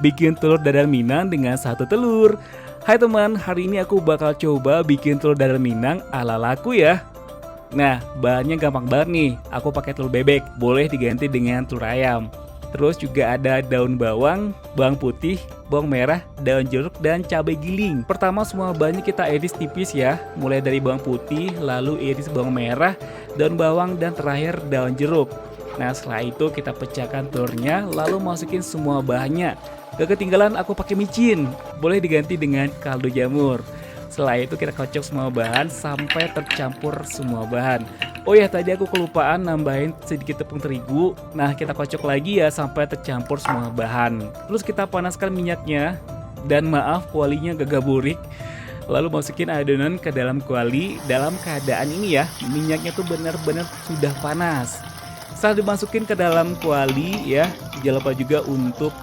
bikin telur dadar Minang dengan satu telur. Hai teman, hari ini aku bakal coba bikin telur dadar Minang ala laku ya. Nah, bahannya gampang banget nih. Aku pakai telur bebek, boleh diganti dengan telur ayam. Terus juga ada daun bawang putih, bawang merah, daun jeruk, dan cabai giling. Pertama semua bahannya kita iris tipis ya. Mulai dari bawang putih, lalu iris bawang merah, daun bawang, dan terakhir daun jeruk. Nah setelah itu kita pecahkan telurnya, lalu masukin semua bahannya. Gak ketinggalan aku pakai micin, boleh diganti dengan kaldu jamur. Setelah itu kita kocok semua bahan sampai tercampur semua bahan. Oh ya, tadi aku kelupaan nambahin sedikit tepung terigu. Nah kita kocok lagi ya sampai tercampur semua bahan. Terus kita panaskan minyaknya. Dan maaf kualinya gagak burik. Lalu masukin adonan ke dalam kuali. Dalam keadaan ini ya, minyaknya tuh benar-benar sudah panas. Setelah dimasukin ke dalam kuali ya, jangan lupa juga untuk